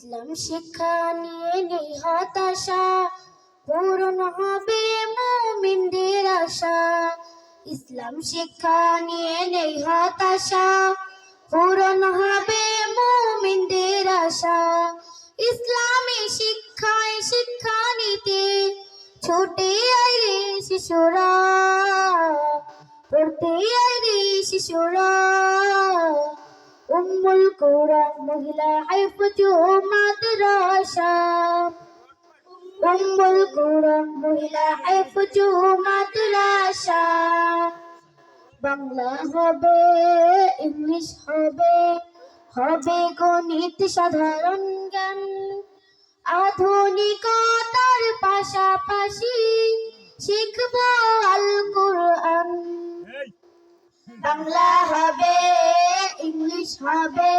ইসলাম শিক্ষা নিয়ে নেই হতাশা, পূরণ হবে মুমিনদের আশা। ইসলাম শিক্ষা নিয়ে নেই হতাশা, পূরণ হবে মুমিনদের আশা। ইসলামী শিক্ষায় শিক্ষা নিতে ছুটে আয় রে শিশুরা, পড়তে আয় রে শিশুরা। উম্মুল কুরা মহিলা হিফজ মাদ্রাসা, উম্মুল কুরা মহিলা হিফজ মাদ্রাসা। বাংলা হবে, ইংলিশ হবে, হবে গণিত সাধারণ জ্ঞান। আধুনিকতার পাশাপাশি শিখব আল কুরআন। বাংলা হবে, ইংলিশ হবে,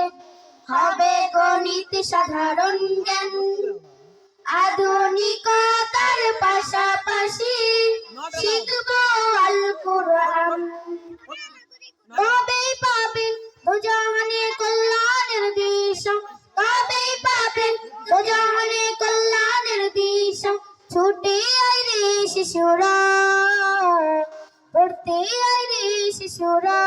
হবে গণিত সাধারণ জ্ঞান। আধুনিকতার পাশাপাশি শিখব আল কুরআন। তবেই পাবে দুজাহানে কল্যাণের দিশা, তবেই পাবে দুজাহানে কল্যাণের দিশা। ছুটে আয় রে শিশুরা, পড়তে আয় রে শিশুরা।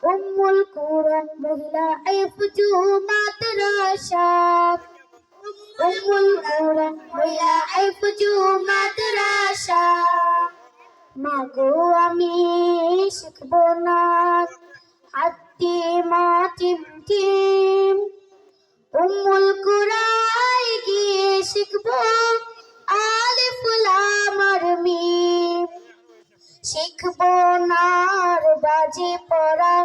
উম্মুল কুরা মহিলা হিফজ মাদ্রাসা, উম্মুল কুরা মহিলা হিফজ মাদ্রাসা। মাগো আমি শিখব না হাত্তি মা টিম টিম, উম্মুল কুরায় গিয়ে শিখব আলিফ লাম আর মিম। শিখব না আর বাজে পড়া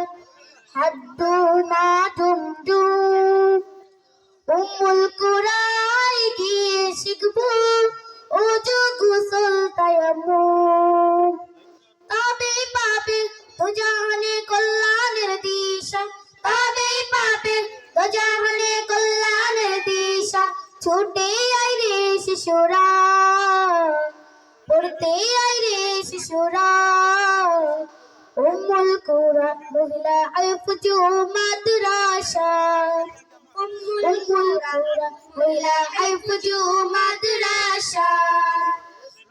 হাদ্দু না ডুম ডুম, উম্মুল কুরায় গিয়ে শিখব ওযু গোসল তায়াম্মুম। তবেই পাবে দুজাহানে কল্যাণের দিশা, তবেই পাবে দুজাহানে কল্যাণের দিশা। ছুটে আয় রে শিশুরা, পড়তে আয় রে শিশুরা। উম্মুল কুরা মহিলা হিফজ মাদ্রাসা, উম্মুল কুরা মহিলা হিফজ মাদ্রাসা।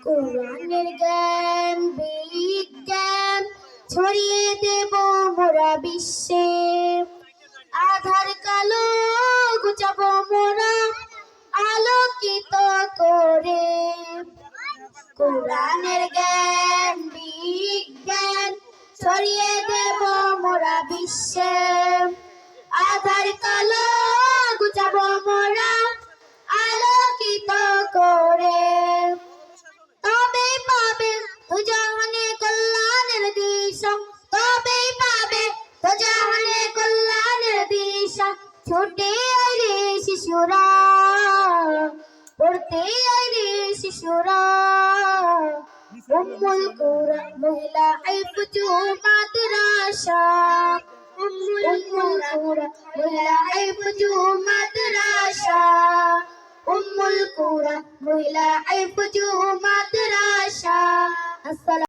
কোরআনের জ্ঞান বিজ্ঞান ছড়িয়ে দেব মোরা বিশ্বে, আধার কালো গুচাব মোরা আলোকিত করে। কোরআনের জ্ঞান বিজ্ঞান ছড়িয়ে দেব মোরা বিশ্বে, আধার কালো গুচাব মোরা আলোকিত করে। তবেই পাবে দুজাহানে কল্যাণের দিশা, তবেই পাবে দুজাহানে কল্যাণের দিশা। ছুটে আয় রে শিশুরা, পড়তে আয় রে শিশুরা। উম্মুল কুরা মহিলা হিফজ মাদ্রাসা, উম্মুল কুরা মহিলা হিফজ মাদ্রাসা। উম্মুল কুরা মহিলা হিফজ মাদ্রাসা। আসসালামু